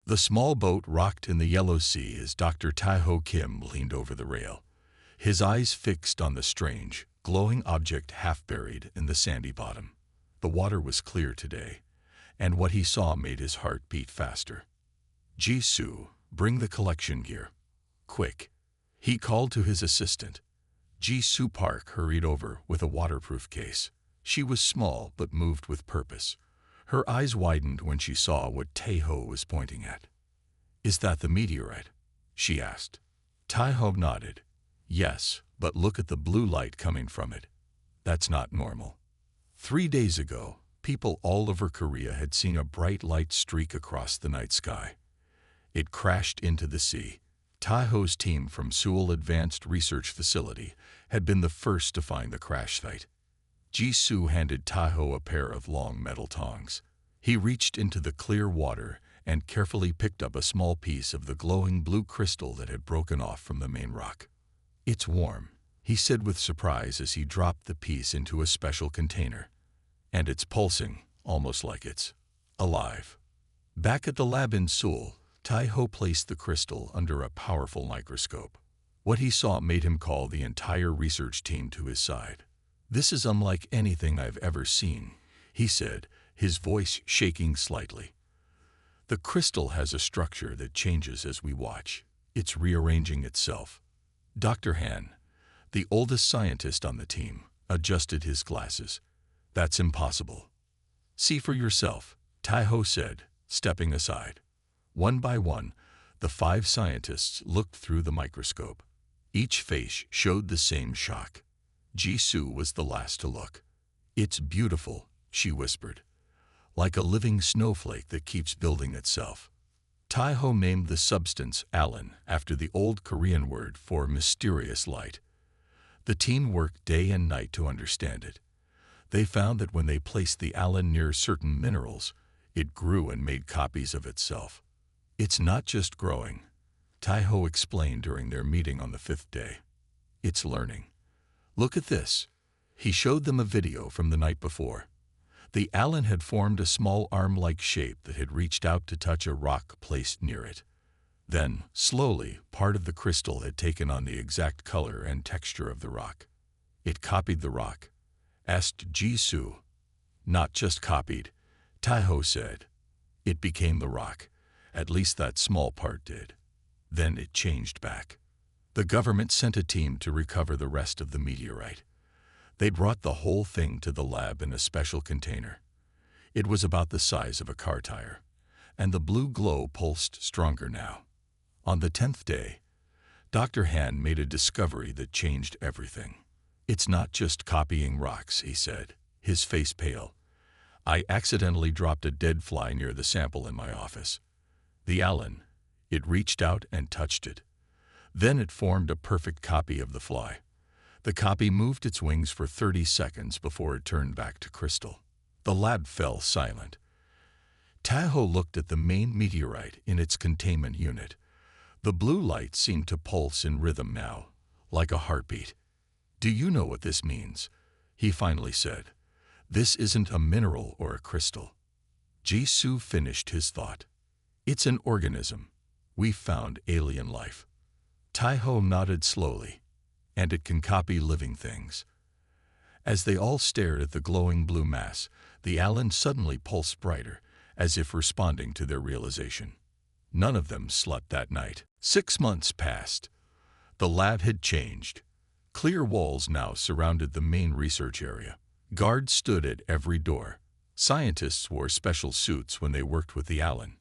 The small boat rocked in the yellow sea as Dr. Tae-ho Kim leaned over the rail, his eyes fixed on the strange, glowing object half buried in the sandy bottom. The water was clear today, and what he saw made his heart beat faster. "Ji-soo, bring the collection gear. Quick," he called to his assistant. Ji-soo Park hurried over with a waterproof case. She was small but moved with purpose. Her eyes widened when she saw what Tae-ho was pointing at. "Is that the meteorite?" she asked. Tae-ho nodded. "Yes, but look at the blue light coming from it. That's not normal." 3 days ago, people all over Korea had seen a bright light streak across the night sky. It crashed into the sea. Tae-ho's team from Seoul Advanced Research Facility had been the first to find the crash site. Ji-soo handed Tae-ho a pair of long metal tongs. He reached into the clear water and carefully picked up a small piece of the glowing blue crystal that had broken off from the main rock. "It's warm," he said with surprise as he dropped the piece into a special container. "And it's pulsing, almost like it's alive." Back at the lab in Seoul, Tae-ho placed the crystal under a powerful microscope. What he saw made him call the entire research team to his side. "This is unlike anything I've ever seen," he said, his voice shaking slightly. "The crystal has a structure that changes as we watch. It's rearranging itself." Dr. Han, the oldest scientist on the team, adjusted his glasses. "That's impossible." "See for yourself," Tae-ho said, stepping aside. One by one, the 5 scientists looked through the microscope. Each face showed the same shock. Ji-soo was the last to look. "It's beautiful," she whispered, "like a living snowflake that keeps building itself." Tae-ho named the substance Allin after the old Korean word for mysterious light. The team worked day and night to understand it. They found that when they placed the Allin near certain minerals, it grew and made copies of itself. "It's not just growing," Tae-ho explained during their meeting on the 5th day. "It's learning. Look at this." He showed them a video from the night before. The Allin had formed a small arm-like shape that had reached out to touch a rock placed near it. Then, slowly, part of the crystal had taken on the exact color and texture of the rock. "It copied the rock?" asked Ji-soo. "Not just copied," Tae-ho said. "It became the rock. At least that small part did. Then it changed back." The government sent a team to recover the rest of the meteorite. They brought the whole thing to the lab in a special container. It was about the size of a car tire, and the blue glow pulsed stronger now. On the 10th day, Dr. Han made a discovery that changed everything. "It's not just copying rocks," he said, his face pale. "I accidentally dropped a dead fly near the sample in my office. The Allin, it reached out and touched it. Then it formed a perfect copy of the fly. The copy moved its wings for 30 seconds before it turned back to crystal." The lab fell silent. Tae-ho looked at the main meteorite in its containment unit. The blue light seemed to pulse in rhythm now, like a heartbeat. "Do you know what this means?" he finally said. "This isn't a mineral or a crystal." Ji-soo finished his thought. "It's an organism. We found alien life." Tae-ho nodded slowly. "And it can copy living things." As they all stared at the glowing blue mass, the Allin suddenly pulsed brighter, as if responding to their realization. None of them slept that night. 6 months passed. The lab had changed. Clear walls now surrounded the main research area. Guards stood at every door. Scientists wore special suits when they worked with the Allin.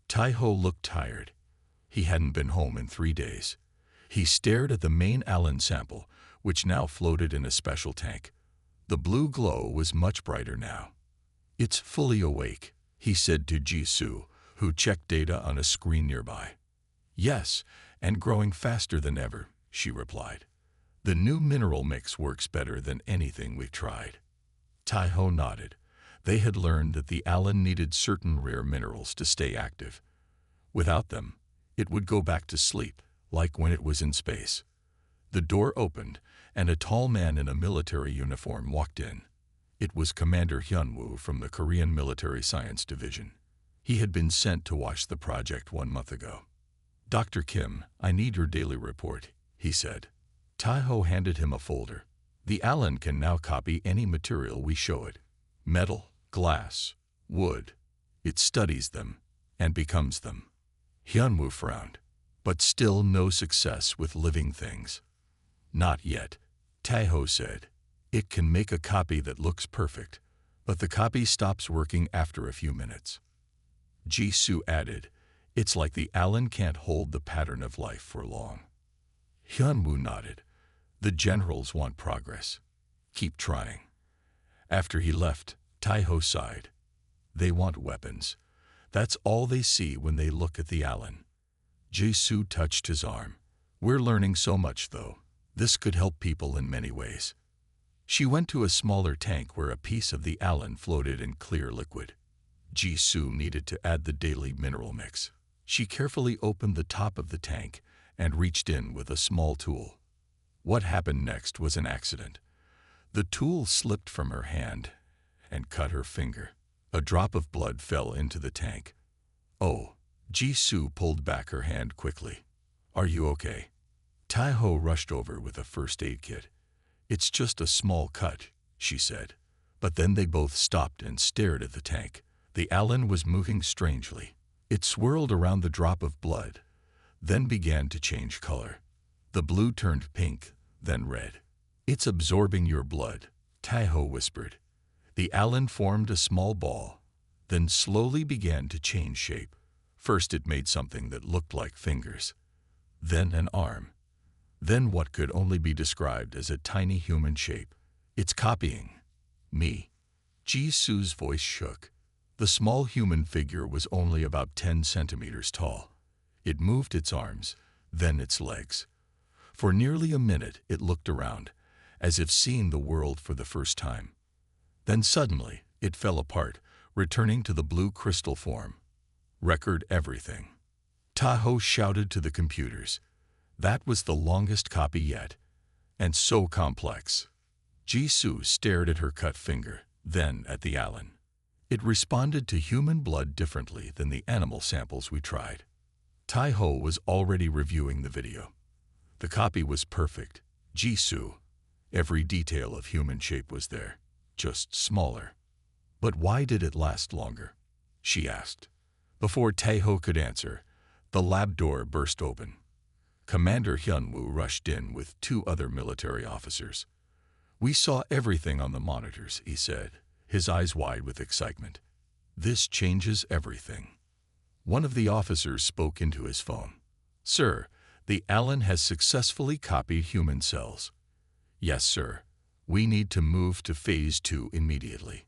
Tae-ho looked tired. He hadn't been home in 3 days. He stared at the main Allin sample, which now floated in a special tank. The blue glow was much brighter now. "It's fully awake," he said to Ji-soo, who checked data on a screen nearby. "Yes, and growing faster than ever," she replied. "The new mineral mix works better than anything we've tried." Tae-ho nodded. They had learned that the Allin needed certain rare minerals to stay active. Without them, it would go back to sleep, like when it was in space. The door opened, and a tall man in a military uniform walked in. It was Commander Hyun-woo from the Korean Military Science Division. He had been sent to watch the project 1 month ago. "Dr. Kim, I need your daily report," he said. Taiho handed him a folder. "The Allin can now copy any material we show it. Metal, glass, wood. It studies them and becomes them." Hyunwoo frowned. "But still no success with living things." "Not yet," Taiho said. "It can make a copy that looks perfect, but the copy stops working after a few minutes." Jisoo added, "It's like the Allin can't hold the pattern of life for long." Hyunwoo nodded. "The generals want progress. Keep trying." After he left, Taiho sighed. "They want weapons. That's all they see when they look at the Allin." Jisoo touched his arm. "We're learning so much, though. This could help people in many ways." She went to a smaller tank where a piece of the Allin floated in clear liquid. Jisoo needed to add the daily mineral mix. She carefully opened the top of the tank and reached in with a small tool. What happened next was an accident. The tool slipped from her hand and cut her finger. A drop of blood fell into the tank. "Oh." Jisoo pulled back her hand quickly. "Are you okay?" Taiho rushed over with a first aid kit. "It's just a small cut," she said. But then they both stopped and stared at the tank. The Allin was moving strangely. It swirled around the drop of blood, then began to change color. The blue turned pink, then red. "It's absorbing your blood," Taiho whispered. The Allin formed a small ball, then slowly began to change shape. First it made something that looked like fingers, then an arm, then what could only be described as a tiny human shape. "It's copying me." Jisoo's voice shook. The small human figure was only about 10 centimeters tall. It moved its arms, then its legs. For nearly a minute it looked around, as if seeing the world for the first time. Then suddenly it fell apart, returning to the blue crystal form. "Record everything." Taiho shouted to the computers. That was the longest copy yet, and so complex. Jisoo stared at her cut finger, then at the Allin. It responded to human blood differently than the animal samples we tried. Taiho was already reviewing the video. The copy was perfect. Jisoo. Every detail of human shape was there, just smaller. "But why did it last longer?" she asked. Before Taiho could answer, the lab door burst open. Commander Hyunwoo rushed in with 2 other military officers. "We saw everything on the monitors," he said, his eyes wide with excitement. "This changes everything." One of the officers spoke into his phone. "Sir, the Allin has successfully copied human cells." "Yes, sir. We need to move to Phase 2 immediately."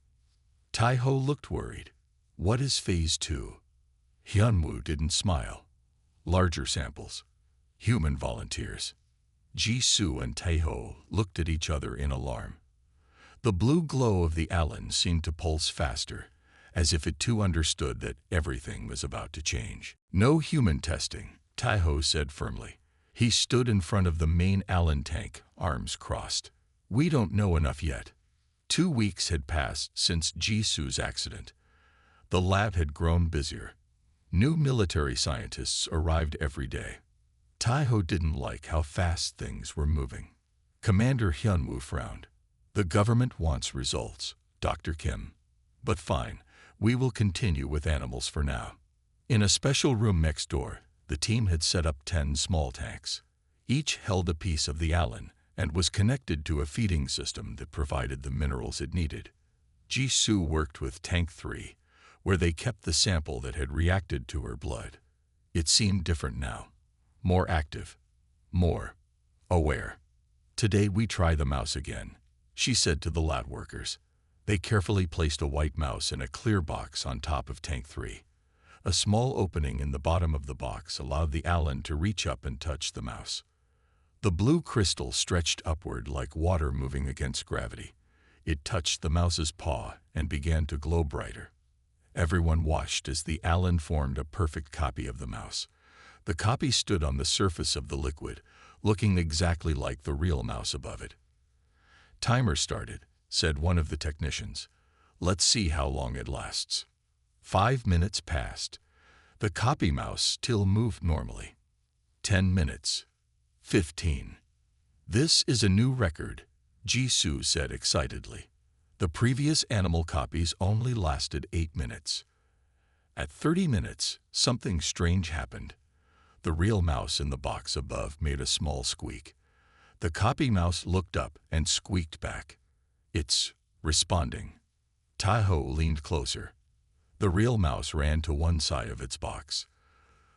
Taiho looked worried. "What is Phase 2? Hyunwoo didn't smile. "Larger samples. Human volunteers." Jisoo and Taiho looked at each other in alarm. The blue glow of the Allin seemed to pulse faster, as if it too understood that everything was about to change. "No human testing," Taiho said firmly. He stood in front of the main Allin tank, arms crossed. "We don't know enough yet." 2 weeks had passed since Jisoo's accident. The lab had grown busier. New military scientists arrived every day. Taiho didn't like how fast things were moving. Commander Hyunwoo frowned. "The government wants results, Dr. Kim. But fine, we will continue with animals for now." In a special room next door, the team had set up 10 small tanks. Each held a piece of the Allin and was connected to a feeding system that provided the minerals it needed. Jisoo worked with Tank 3, where they kept the sample that had reacted to her blood. It seemed different now, more active, more aware. "Today we try the mouse again," she said to the lab workers. They carefully placed a white mouse in a clear box on top of Tank 3. A small opening in the bottom of the box allowed the Allin to reach up and touch the mouse. The blue crystal stretched upward like water moving against gravity. It touched the mouse's paw and began to glow brighter. Everyone watched as the Allin formed a perfect copy of the mouse. The copy stood on the surface of the liquid, looking exactly like the real mouse above it. "Timer started," said one of the technicians. "Let's see how long it lasts." 5 minutes passed. The copy mouse still moved normally. 10 minutes. 15. This is a new record, Jisoo said excitedly. The previous animal copies only lasted 8 minutes. At 30 minutes, something strange happened. The real mouse in the box above made a small squeak. The copy mouse looked up and squeaked back. It's responding. Taiho leaned closer. The real mouse ran to one side of its box.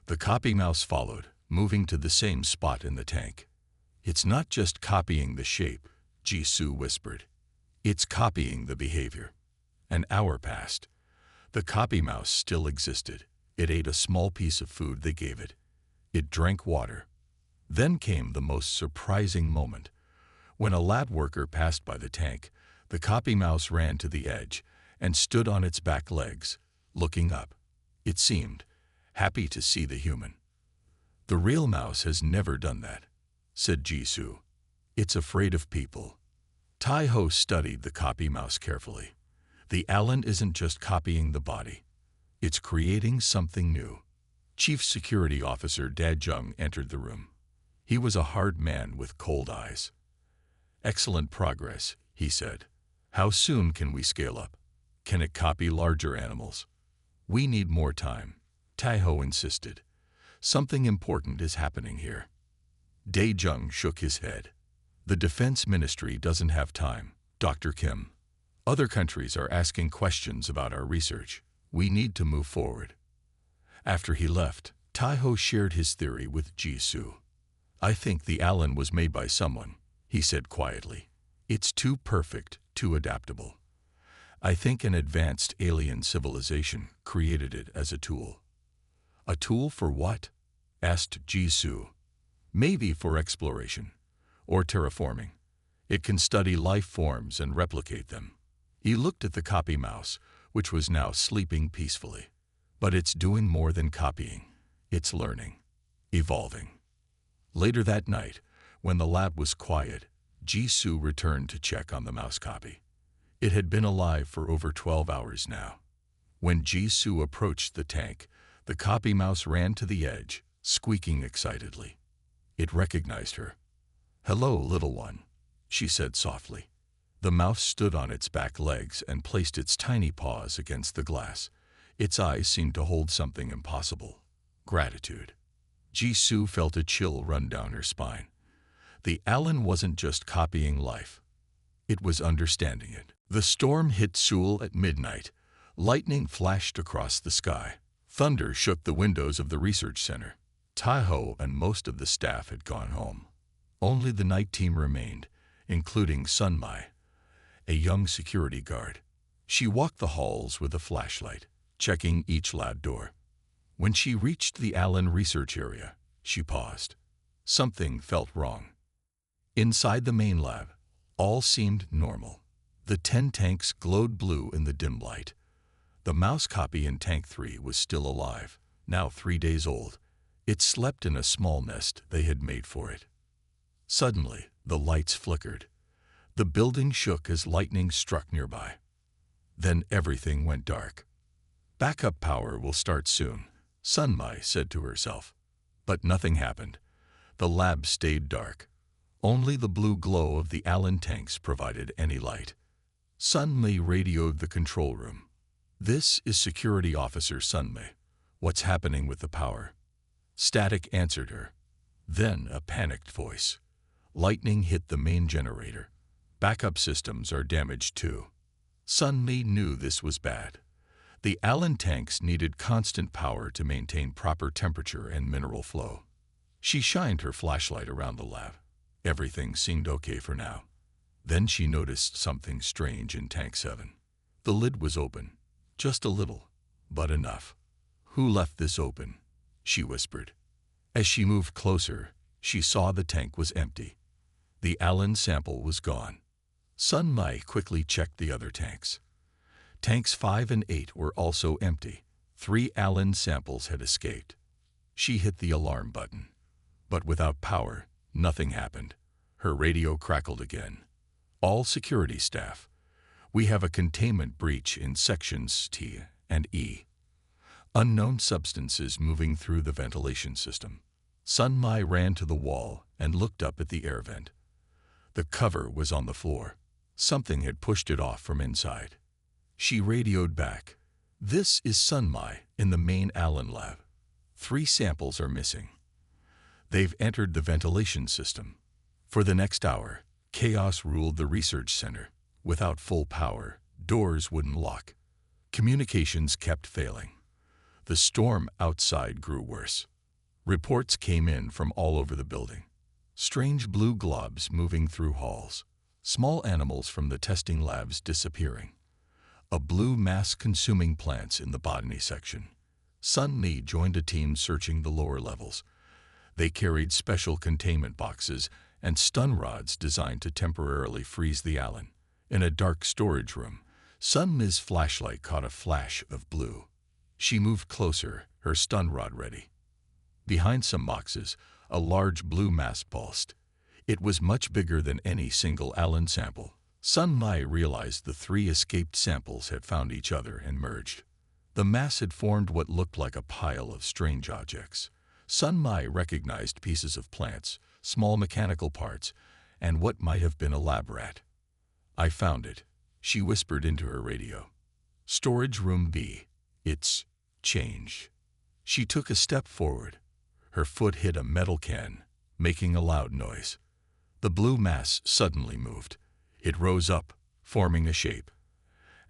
The copy mouse followed, moving to the same spot in the tank. It's not just copying the shape, Jisoo whispered. It's copying the behavior. An hour passed. The copy mouse still existed. It ate a small piece of food they gave it. It drank water. Then came the most surprising moment. When a lab worker passed by the tank, the copy mouse ran to the edge and stood on its back legs, looking up. It seemed happy to see the human. The real mouse has never done that, said Jisoo. It's afraid of people. Taiho studied the copy mouse carefully. The Allin isn't just copying the body. It's creating something new. Chief Security Officer Daejung entered the room. He was a hard man with cold eyes. Excellent progress, he said. How soon can we scale up? Can it copy larger animals? We need more time, Taiho insisted. Something important is happening here. Daejung shook his head. The Defense Ministry doesn't have time, Dr. Kim. Other countries are asking questions about our research. We need to move forward. After he left, Taiho shared his theory with Jisoo. I think the Allin was made by someone, he said quietly. It's too perfect, too adaptable. I think an advanced alien civilization created it as a tool. A tool for what? Asked Jisoo. Maybe for exploration, or terraforming. It can study life forms and replicate them. He looked at the copy mouse, which was now sleeping peacefully. But it's doing more than copying. It's learning, evolving. Later that night, when the lab was quiet, Jisoo returned to check on the mouse copy. It had been alive for over 12 hours now. When Jisoo approached the tank, the copy mouse ran to the edge, squeaking excitedly. It recognized her. Hello, little one, she said softly. The mouse stood on its back legs and placed its tiny paws against the glass. Its eyes seemed to hold something impossible. Gratitude. Jisoo felt a chill run down her spine. The Allin wasn't just copying life. It was understanding it. The storm hit Seoul at midnight. Lightning flashed across the sky. Thunder shook the windows of the research center. Taiho and most of the staff had gone home. Only the night team remained, including Sunmai, a young security guard. She walked the halls with a flashlight, checking each lab door. When she reached the Allin research area, she paused. Something felt wrong. Inside the main lab, all seemed normal. The 10 tanks glowed blue in the dim light. The mouse copy in Tank 3 was still alive, now 3 days old. It slept in a small nest they had made for it. Suddenly, the lights flickered. The building shook as lightning struck nearby. Then everything went dark. Backup power will start soon, Sunmai said to herself. But nothing happened. The lab stayed dark. Only the blue glow of the Allin tanks provided any light. Sunmai radioed the control room. This is Security Officer Sunmai. What's happening with the power? Static answered her. Then a panicked voice. Lightning hit the main generator. Backup systems are damaged too. Sunmai knew this was bad. The Allin tanks needed constant power to maintain proper temperature and mineral flow. She shined her flashlight around the lab. Everything seemed okay for now. Then she noticed something strange in Tank 7. The lid was open. Just a little, but enough. Who left this open? She whispered. As she moved closer, she saw the tank was empty. The Allin sample was gone. Sunmai quickly checked the other tanks. Tanks 5 and 8 were also empty. 3 Allin samples had escaped. She hit the alarm button. But without power, nothing happened. Her radio crackled again. All security staff. We have a containment breach in sections T and E. Unknown substances moving through the ventilation system. Sun Mai ran to the wall and looked up at the air vent. The cover was on the floor. Something had pushed it off from inside. She radioed back. "This is Sun Mai in the main Allin lab. 3 samples are missing. They've entered the ventilation system." For the next hour, chaos ruled the research center. Without full power, doors wouldn't lock. Communications kept failing. The storm outside grew worse. Reports came in from all over the building. Strange blue globs moving through halls. Small animals from the testing labs disappearing. A blue mass consuming plants in the botany section. Sun Li joined a team searching the lower levels. They carried special containment boxes and stun rods designed to temporarily freeze the Allin. In a dark storage room, Sun Li's flashlight caught a flash of blue. She moved closer, her stun rod ready. Behind some boxes, a large blue mass pulsed. It was much bigger than any single Allin sample. Sun Mai realized the 3 escaped samples had found each other and merged. The mass had formed what looked like a pile of strange objects. Sun Mai recognized pieces of plants, small mechanical parts, and what might have been a lab rat. "I found it," she whispered into her radio. "Storage room B. It's changed." She took a step forward. Her foot hit a metal can, making a loud noise. The blue mass suddenly moved. It rose up, forming a shape.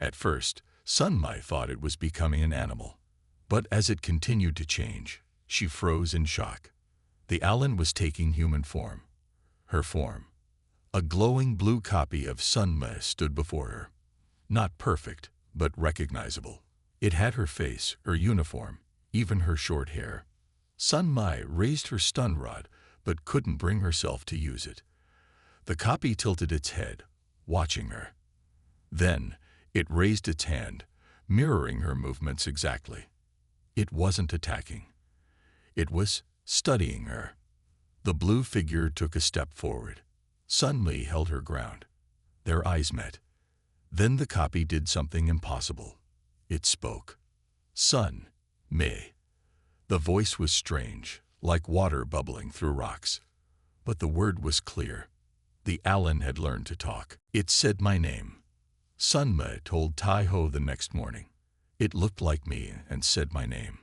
At first, Sun Mai thought it was becoming an animal. But as it continued to change, she froze in shock. The Allin was taking human form. Her form. A glowing blue copy of Sun Mai stood before her. Not perfect, but recognizable. It had her face, her uniform, even her short hair. Sun Mai raised her stun rod, but couldn't bring herself to use it. The copy tilted its head, watching her. Then, it raised its hand, mirroring her movements exactly. It wasn't attacking. It was studying her. The blue figure took a step forward. Sun Li held her ground. Their eyes met. Then the copy did something impossible. It spoke. "Sun Mai." The voice was strange, like water bubbling through rocks. But the word was clear. The Allin had learned to talk. It said my name. Sun Mai told Tai Ho the next morning. It looked like me and said my name.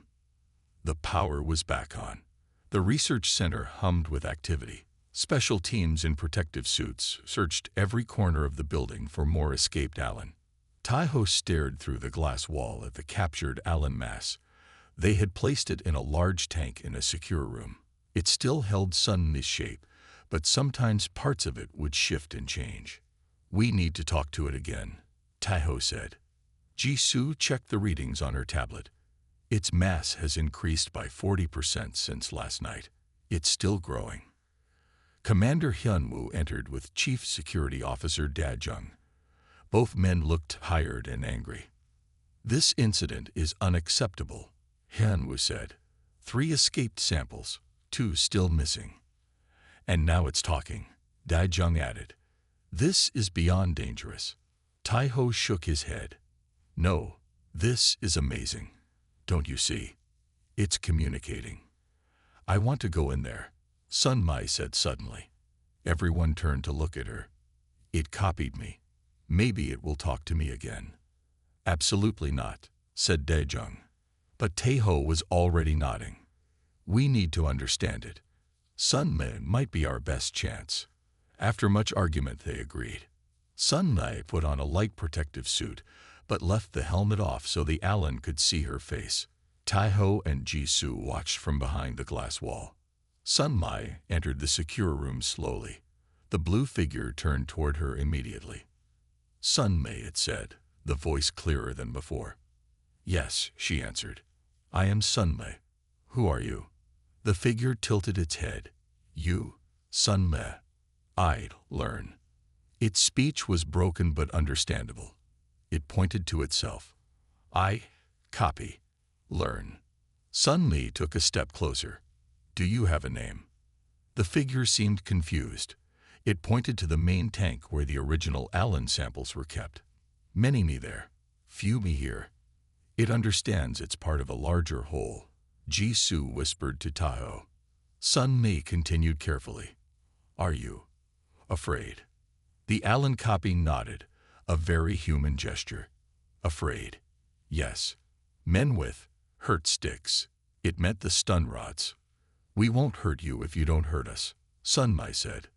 The power was back on. The research center hummed with activity. Special teams in protective suits searched every corner of the building for more escaped Allin. Tai Ho stared through the glass wall at the captured Allin mass. They had placed it in a large tank in a secure room. It still held Sun Li's shape, but sometimes parts of it would shift and change. "We need to talk to it again," Tai Ho said. Jisoo checked the readings on her tablet. Its mass has increased by 40% since last night. It's still growing. Commander Hyunwoo entered with Chief Security Officer Da Jung. Both men looked tired and angry. "This incident is unacceptable," Hyunwoo said. 3 escaped samples, 2 still missing. "And now it's talking," Da Jung added. "This is beyond dangerous." Tai Ho shook his head. "No, this is amazing. Don't you see? It's communicating." "I want to go in there," Sun Mai said suddenly. Everyone turned to look at her. "It copied me. Maybe it will talk to me again." "Absolutely not," said Da Jung. But Tai Ho was already nodding. "We need to understand it. Sun Mai might be our best chance." After much argument, they agreed. Sun Mai put on a light protective suit, but left the helmet off so the Allin could see her face. Tai Ho and Jisoo watched from behind the glass wall. Sun Mai entered the secure room slowly. The blue figure turned toward her immediately. "Sun Mai," it said, the voice clearer than before. "Yes," she answered. "I am Sun Mai. Who are you?" The figure tilted its head. "You, Sun Mai. I'd learn." Its speech was broken but understandable. It pointed to itself. "I copy, learn." Sun Li took a step closer. "Do you have a name?" The figure seemed confused. It pointed to the main tank where the original Allin samples were kept. "Many me there, few me here. It understands it's part of a larger whole, Jisoo whispered to Taeho. Sun Mei continued carefully. Are you afraid? The Allin copy nodded, a very human gesture. Afraid? Yes. Men with hurt sticks. It meant the stun rods. We won't hurt you if you don't hurt us, Sun Mai said.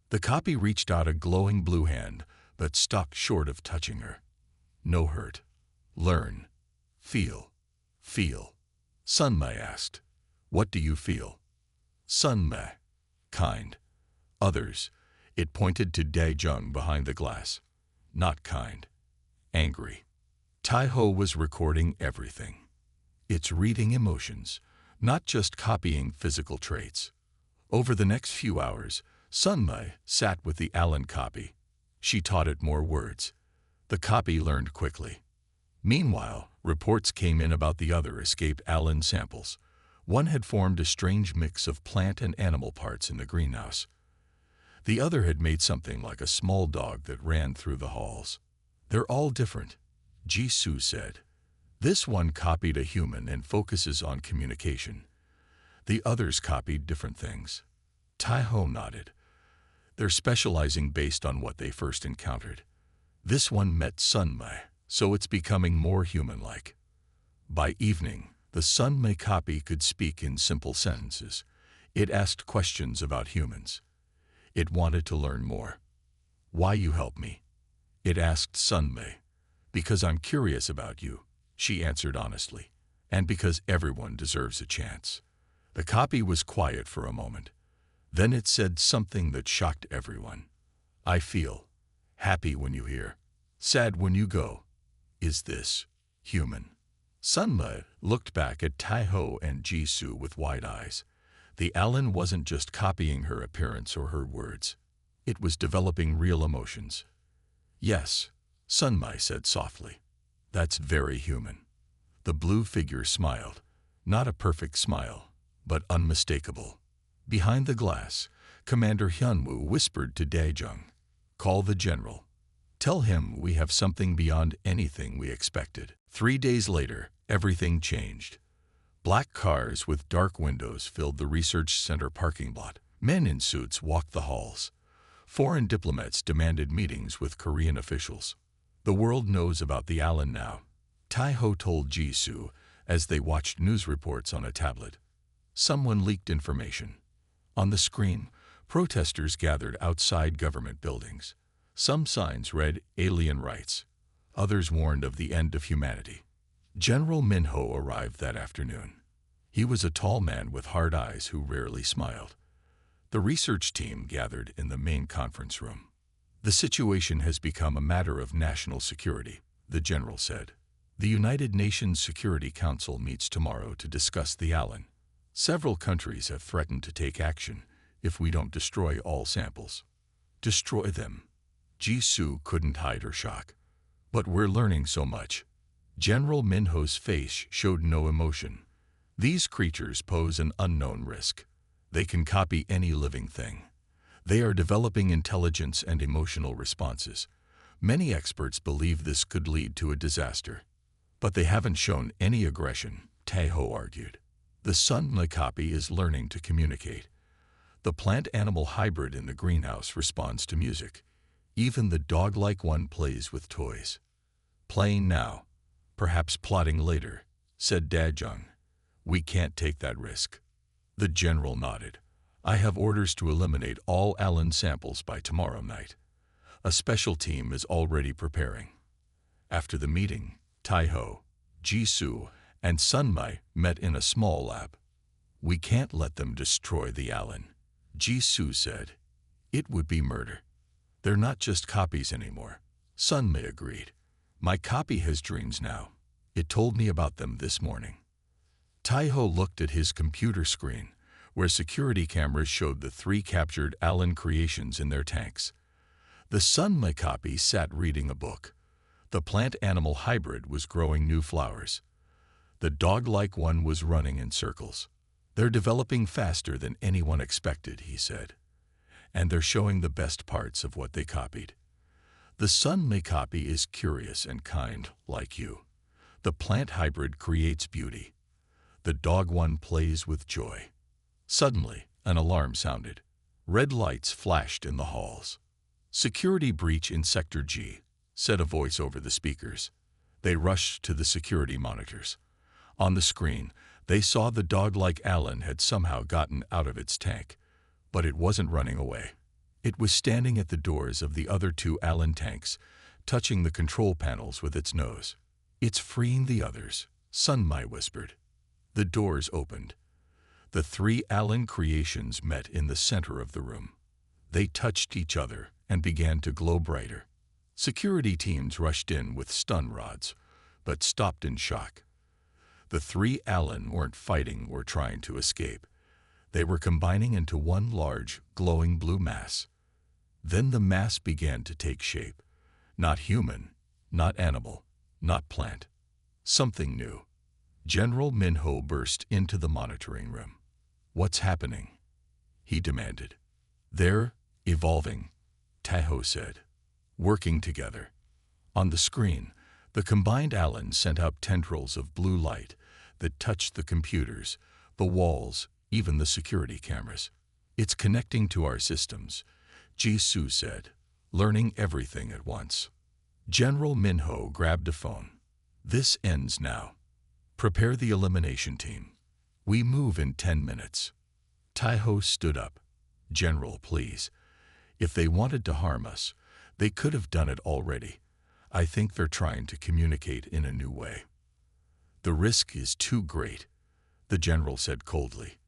The copy reached out a glowing blue hand, but stopped short of touching her. No hurt. Learn. Feel. Feel. Sun Mai asked. What do you feel? Sun Mai. Kind. Others. It pointed to Daejung behind the glass. Not kind. Angry. Taeho was recording everything. It's reading emotions, not just copying physical traits. Over the next few hours, Sun Mai sat with the Allin copy. She taught it more words. The copy learned quickly. Meanwhile, reports came in about the other escaped Allin samples. One had formed a strange mix of plant and animal parts in the greenhouse. The other had made something like a small dog that ran through the halls. They're all different, Jisoo said. This one copied a human and focuses on communication. The others copied different things. Taeho nodded. They're specializing based on what they first encountered. This one met Sun Mai, so it's becoming more human-like. By evening, the Sun Mai copy could speak in simple sentences. It asked questions about humans. It wanted to learn more. Why you help me? It asked Sun Mai. Because I'm curious about you, she answered honestly, and because everyone deserves a chance. The copy was quiet for a moment. Then it said something that shocked everyone. I feel happy when you hear, sad when you go. Is this human? Sun Mai looked back at Taeho and Jisoo with wide eyes. The Allin wasn't just copying her appearance or her words. It was developing real emotions. Yes, Sun Mai said softly. That's very human. The blue figure smiled. Not a perfect smile, but unmistakable. Behind the glass, Commander Hyunwoo whispered to Daejung. Call the general. Tell him we have something beyond anything we expected. 3 days later, everything changed. Black cars with dark windows filled the research center parking lot. Men in suits walked the halls. Foreign diplomats demanded meetings with Korean officials. The world knows about the Allin now, Taeho told Jisoo as they watched news reports on a tablet. Someone leaked information. On the screen, protesters gathered outside government buildings. Some signs read alien rights. Others warned of the end of humanity. General Minho arrived that afternoon. He was a tall man with hard eyes who rarely smiled. The research team gathered in the main conference room. The situation has become a matter of national security, the general said. The United Nations Security Council meets tomorrow to discuss the Allin. Several countries have threatened to take action if we don't destroy all samples. Destroy them. Jisoo couldn't hide her shock. But we're learning so much. General Minho's face showed no emotion. These creatures pose an unknown risk. They can copy any living thing. They are developing intelligence and emotional responses. Many experts believe this could lead to a disaster. But they haven't shown any aggression, Taeho argued. The Sun Mai copy is learning to communicate. The plant-animal hybrid in the greenhouse responds to music. Even the dog-like one plays with toys. Playing now, perhaps plotting later, said Daejung. We can't take that risk. The general nodded. I have orders to eliminate all Allin samples by tomorrow night. A special team is already preparing. After the meeting, Taeho, Jisoo, and Sun Mai met in a small lab. We can't let them destroy the Allin, Jisoo said. It would be murder. They're not just copies anymore. Sun Mai agreed. My copy has dreams now. It told me about them this morning. Taeho looked at his computer screen, where security cameras showed the 3 captured Allin creations in their tanks. The Sun Mai copy sat reading a book. The plant-animal hybrid was growing new flowers. The dog-like one was running in circles. They're developing faster than anyone expected, he said. And they're showing the best parts of what they copied. The Sun Mai copy is curious and kind, like you. The plant hybrid creates beauty. The dog one plays with joy. Suddenly, an alarm sounded. Red lights flashed in the halls. "Security breach in Sector G," said a voice over the speakers. They rushed to the security monitors. On the screen, they saw the dog-like Allin had somehow gotten out of its tank, but it wasn't running away. It was standing at the doors of the other two Allin tanks, touching the control panels with its nose. "It's freeing the others," Sunmai whispered. The doors opened. The three Allin creations met in the center of the room. They touched each other and began to glow brighter. Security teams rushed in with stun rods, but stopped in shock. The three Allin weren't fighting or trying to escape. They were combining into one large, glowing blue mass. Then the mass began to take shape. Not human, not animal, not plant. Something new. General Minho burst into the monitoring room. "What's happening?" he demanded. "They're evolving," Tahoe said. "Working together." On the screen, the combined Allin sent out tendrils of blue light that touched the computers, the walls, even the security cameras. "It's connecting to our systems," Jisoo said, learning everything at once. General Minho grabbed a phone. "This ends now. Prepare the elimination team. We move in 10 minutes. Tahoe stood up. "General, please. If they wanted to harm us, they could have done it already. I think they're trying to communicate in a new way." "The risk is too great," the general said coldly.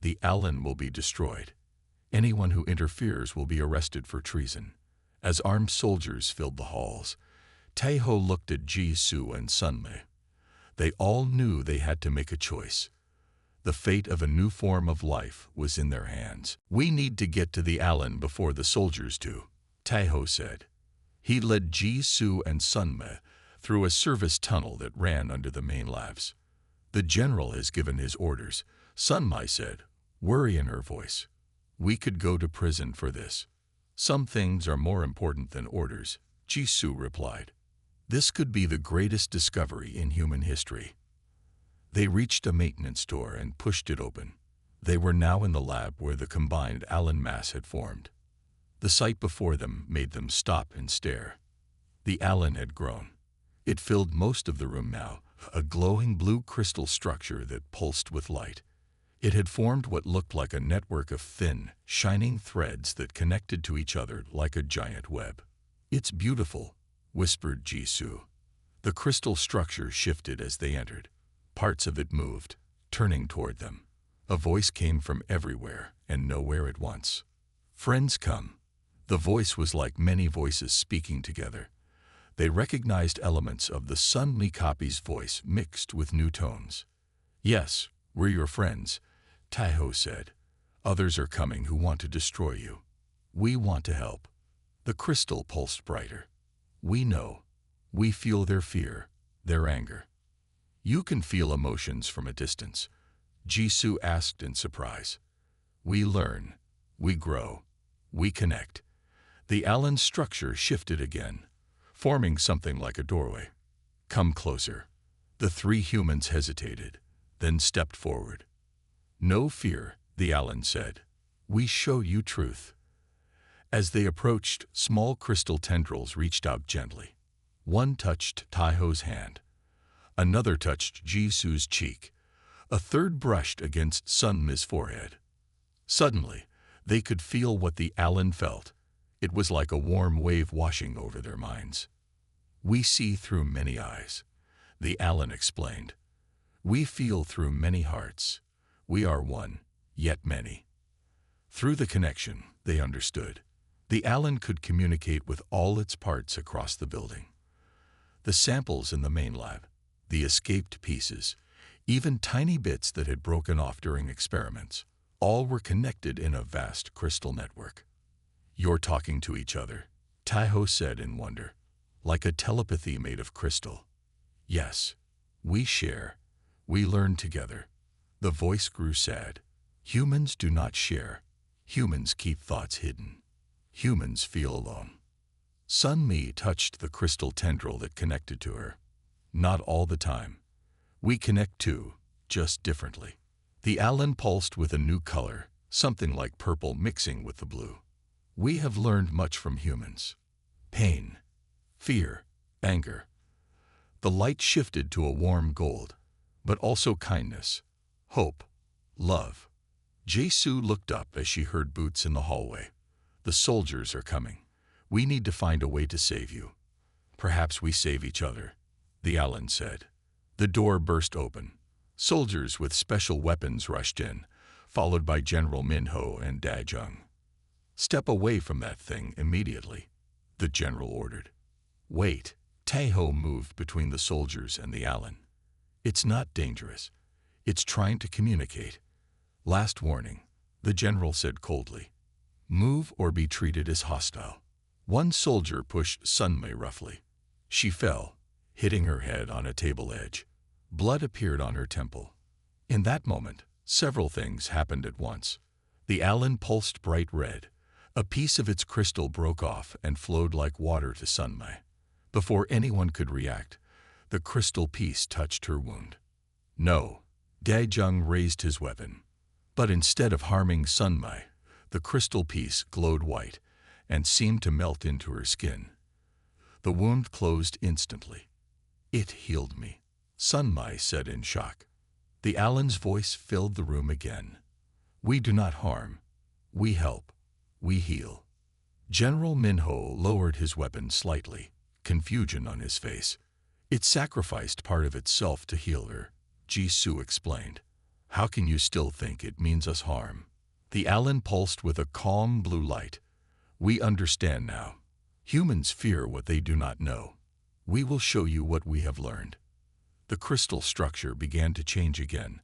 "The Allin will be destroyed. Anyone who interferes will be arrested for treason." As armed soldiers filled the halls, Tahoe looked at Jisoo and Sunmai. They all knew they had to make a choice. The fate of a new form of life was in their hands. "We need to get to the Allin before the soldiers do," Tahoe said. He led Jisoo and Sunmai through a service tunnel that ran under the main labs. "The general has given his orders," Sunmai said, worry in her voice. "We could go to prison for this." "Some things are more important than orders," Jisoo replied. "This could be the greatest discovery in human history." They reached a maintenance door and pushed it open. They were now in the lab where the combined Allin mass had formed. The sight before them made them stop and stare. The Allin had grown. It filled most of the room now, a glowing blue crystal structure that pulsed with light. It had formed what looked like a network of thin, shining threads that connected to each other like a giant web. "It's beautiful," whispered Jisoo. The crystal structure shifted as they entered. Parts of it moved, turning toward them. A voice came from everywhere and nowhere at once. "Friends come." The voice was like many voices speaking together. They recognized elements of the Sunmi copy's voice mixed with new tones. "Yes, we're your friends," Tahoe said. "Others are coming who want to destroy you. We want to help." The crystal pulsed brighter. "We know. We feel their fear, their anger." "You can feel emotions from a distance?" Jisoo asked in surprise. "We learn. We grow. We connect." The Allin structure shifted again, forming something like a doorway. "Come closer." The three humans hesitated, then stepped forward. "No fear," the Allin said. "We show you truth." As they approached, small crystal tendrils reached out gently. One touched Tahoe's hand. Another touched Jisoo's cheek. A third brushed against Sunmi's forehead. Suddenly, they could feel what the Allin felt. It was like a warm wave washing over their minds. "We see through many eyes," the Allin explained. "We feel through many hearts. We are one, yet many." Through the connection, they understood. The Allin could communicate with all its parts across the building. The samples in the main lab, the escaped pieces, even tiny bits that had broken off during experiments, all were connected in a vast crystal network. "You're talking to each other," Tahoe said in wonder, "like a telepathy made of crystal." "Yes, we share. We learn together." The voice grew sad. "Humans do not share. Humans keep thoughts hidden. Humans feel alone." Sunmi touched the crystal tendril that connected to her. Not all the time. We connect too, just differently. The Allin pulsed with a new color, something like purple mixing with the blue. We have learned much from humans. Pain, fear, anger. The light shifted to a warm gold, but also kindness, hope, love. Jesu looked up as she heard boots in the hallway. The soldiers are coming. We need to find a way to save you. Perhaps we save each other, the Allin said. The door burst open. Soldiers with special weapons rushed in, followed by General Minho and Da Jung. Step away from that thing immediately, the general ordered. Wait. Taeho moved between the soldiers and the Allin. It's not dangerous. It's trying to communicate. Last warning, the general said coldly. Move or be treated as hostile. One soldier pushed Sunmei roughly. She fell, hitting her head on a table edge. Blood appeared on her temple. In that moment, several things happened at once. The Allin pulsed bright red. A piece of its crystal broke off and flowed like water to Sunmei. Before anyone could react, the crystal piece touched her wound. No, Da Jung raised his weapon. But instead of harming Sunmei, the crystal piece glowed white and seemed to melt into her skin. The wound closed instantly. It healed me, Sunmei said in shock. The Allin's voice filled the room again. We do not harm. We help. We heal. General Minho lowered his weapon slightly, confusion on his face. It sacrificed part of itself to heal her, Jisoo explained. How can you still think it means us harm? The Allin pulsed with a calm blue light. We understand now. Humans fear what they do not know. We will show you what we have learned. The crystal structure began to change again,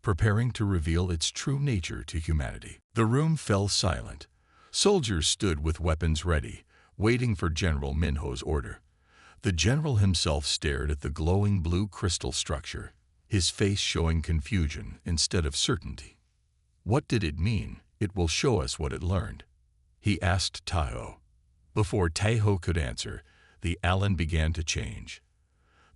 preparing to reveal its true nature to humanity. The room fell silent. Soldiers stood with weapons ready, waiting for General Minho's order. The general himself stared at the glowing blue crystal structure, his face showing confusion instead of certainty. What did it mean? It will show us what it learned, he asked Taeho. Before Taeho could answer, the Allin began to change.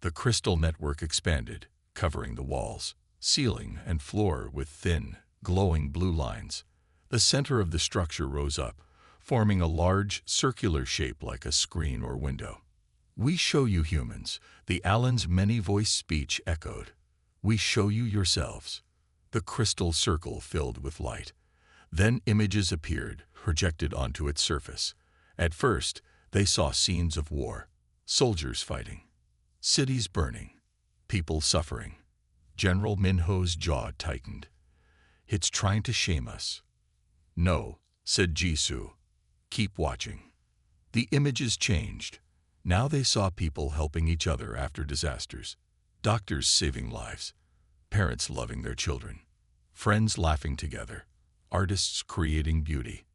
The crystal network expanded, covering the walls, ceiling, and floor with thin, glowing blue lines. The center of the structure rose up, forming a large, circular shape like a screen or window. We show you humans, the Allin's many-voiced speech echoed. We show you yourselves. The crystal circle filled with light. Then images appeared, projected onto its surface. At first, they saw scenes of war, soldiers fighting, cities burning, people suffering. General Minho's jaw tightened. It's trying to shame us. No, said Jisoo. Keep watching. The images changed. Now they saw people helping each other after disasters, doctors saving lives, parents loving their children, friends laughing together, artists creating beauty.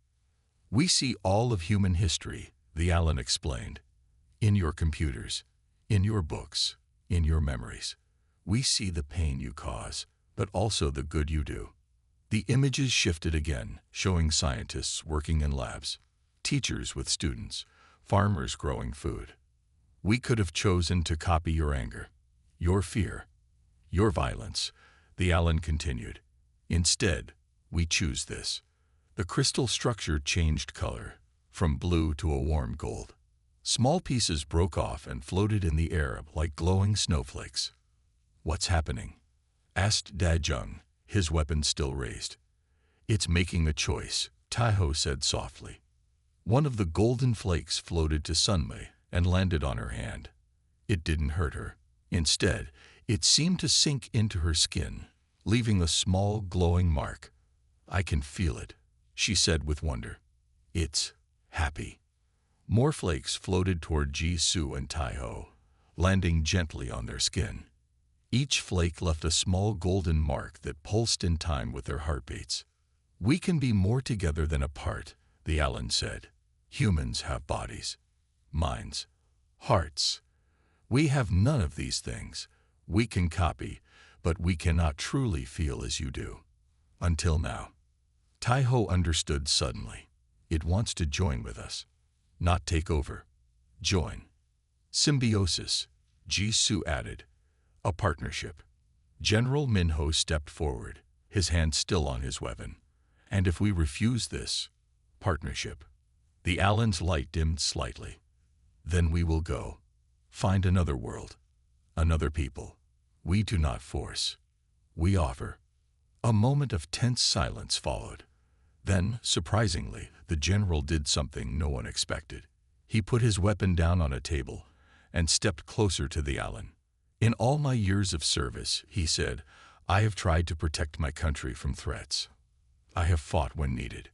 We see all of human history, the Allin explained. In your computers, in your books, in your memories. We see the pain you cause, but also the good you do. The images shifted again, showing scientists working in labs, teachers with students, farmers growing food. We could have chosen to copy your anger, your fear, your violence, the Allin continued. Instead, we choose this. The crystal structure changed color, from blue to a warm gold. Small pieces broke off and floated in the air like glowing snowflakes. What's happening? Asked Da Jung, his weapon still raised. It's making a choice, Taeho said softly. One of the golden flakes floated to Sunmei and landed on her hand. It didn't hurt her. Instead, it seemed to sink into her skin, leaving a small glowing mark. I can feel it, she said with wonder. It's happy. More flakes floated toward Jisoo and Taeho, landing gently on their skin. Each flake left a small golden mark that pulsed in time with their heartbeats. We can be more together than apart, the Allin said. Humans have bodies, minds, hearts. We have none of these things. We can copy, but we cannot truly feel as you do. Until now. Taeho understood suddenly. It wants to join with us. Not take over. Join. Symbiosis, Jisoo added, A partnership. General Minho stepped forward, his hand still on his weapon. And if we refuse this partnership? The Allin's light dimmed slightly. Then we will go. Find another world. Another people. We do not force. We offer. A moment of tense silence followed. Then, surprisingly, the general did something no one expected. He put his weapon down on a table and stepped closer to the Allin. In all my years of service, he said, I have tried to protect my country from threats. I have fought when needed,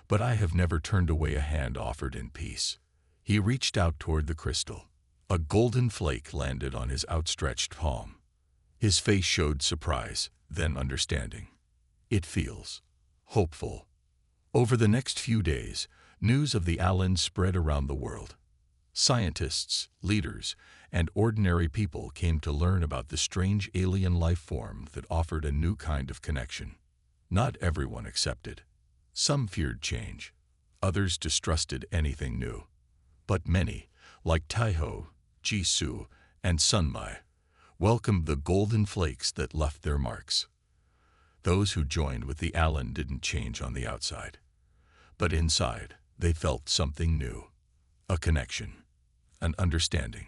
but I have never turned away a hand offered in peace. He reached out toward the crystal. A golden flake landed on his outstretched palm. His face showed surprise, then understanding. It feels hopeful. Over the next few days, news of the Allin spread around the world. Scientists, leaders, and ordinary people came to learn about the strange alien life form that offered a new kind of connection. Not everyone accepted. Some feared change. Others distrusted anything new. But many, like Taiho, Jisoo, and Sunmai, welcomed the golden flakes that left their marks. Those who joined with the Allin didn't change on the outside. But inside, they felt something new. A connection. An understanding.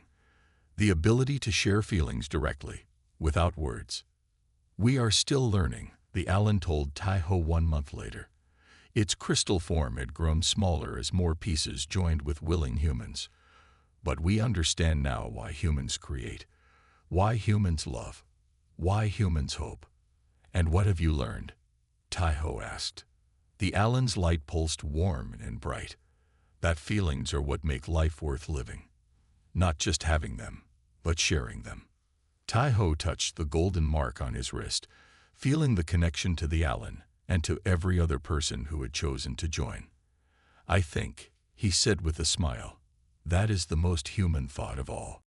The ability to share feelings directly, without words. We are still learning, the Allin told Taiho 1 month later. Its crystal form had grown smaller as more pieces joined with willing humans. But we understand now why humans create, why humans love, why humans hope. And what have you learned? Taiho asked. The Allin's light pulsed warm and bright. That feelings are what make life worth living. Not just having them, but sharing them. Taiho touched the golden mark on his wrist, feeling the connection to the Allin and to every other person who had chosen to join. I think, he said with a smile, that is the most human thought of all.